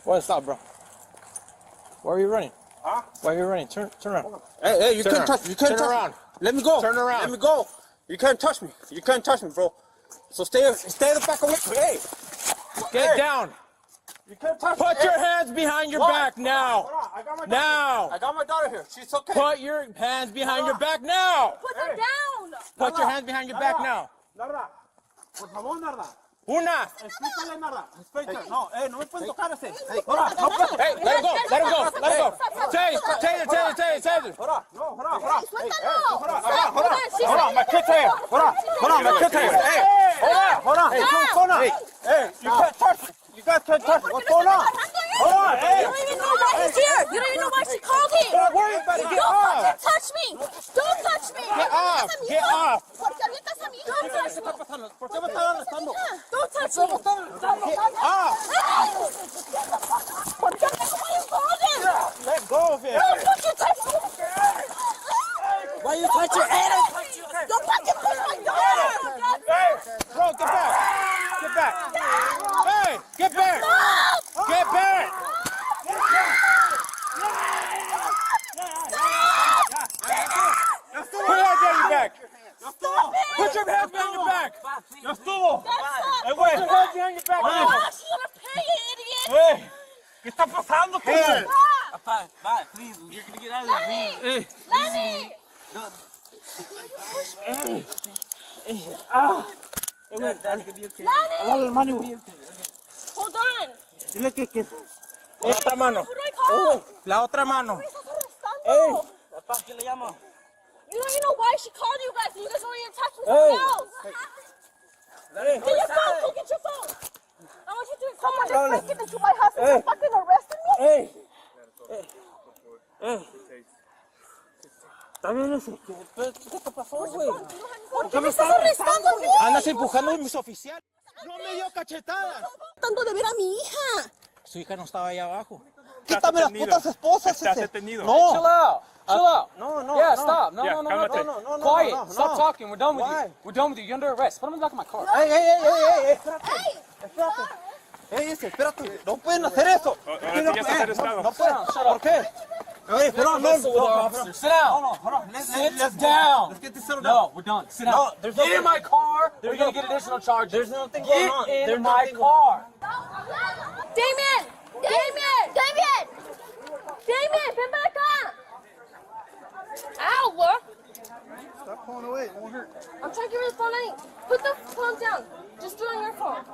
Why stop, bro? Why are you running? Huh? Why are you running? Turn around. Hey, you can't touch me. You can't turn touch around. me. Let me go. Turn around. Let me go. You can't touch me. You can't touch me, bro. So stay the back away. Hey. Get down. You can't touch me. Put your hands behind your back now. I got my daughter Now. I got my daughter here. She's okay. Put your hands behind your back now. Put them down. Put your hands behind your back now. Narda. Por favor, Narda. Una. Explícale, Narda. Explícale. No, no me puedes tocar así. Hey, let him go. Let him go. Let him go. Taser. Hold on. Suéltalo. Hold on, my kid's here. Hold on, my kid's here. Hey, hold on. Hey, what's going on? Hey, you can't touch me. You guys can't touch me. What's going on? Hold on, hey. You don't even know why he's here. You don't even know why she called him. Don't worry about it. Get Don't off. fucking touch me. Don't touch me. Get off. Get off. ¿Por qué avientas a mi hija? Don't touch me. ¿Por qué me están arrestando? Don't touch me. ¿Por qué me called him? Let go of him. Don't fucking touch me. Why you touch your head? Don't fucking push my daughter. Hey, bro, get back. Get back. Hey, get back. Get back. Put your hands behind your back. Put your hands behind your back. Ya estuvo. Hey, wait. Put your hands behind your back. Oh, she's gonna pay you, idiot. Hey, ¿qué está pasando, Hey. Papa, please, you're gonna get out of here. Hey. Lenny. Daddy could be okay. Lenny. Hold on. Dile que Otra mano. Who do I call? La otra mano. Me estás arrestando. Papá, ¿qué le llamo? You don't even know why she called you guys. You guys were in touch with someone else. Get your phone. Go get your phone. I want you to someone just breaking into my house and you're fucking arresting me. Hey. está bien ese. ¿Qué te pasó, güey? ¿Por qué me estás arrestando, güey? Andas empujando a mis oficiales. No me dio cachetadas. Tratando de ver a mi hija. Su hija no estaba ahí abajo. Quítame las putas esposas ese. detenido. No. Chill out. Chill out. No. Yeah, stop. No. Quiet. no. Stop talking. We're done with Why? you. We're done with you. You're under arrest. Put him in the back of my car. Ey, espérate. No pueden hacer eso. Ahora sí ya estás arrestado. No pueden. ¿Por qué? Pero Listen with our officer. Sit down. Hold on. Sit down. Let's get this settled No, we're done. Sit down. there's Get in my car. We're gonna get additional charges. There's nothing going on. Get in There's my nothing car. Damien, ven para acá. Ow, look. Stop pulling away. It won't hurt. I'm trying to get rid of the phone. Put the phone down. Just do it on your phone.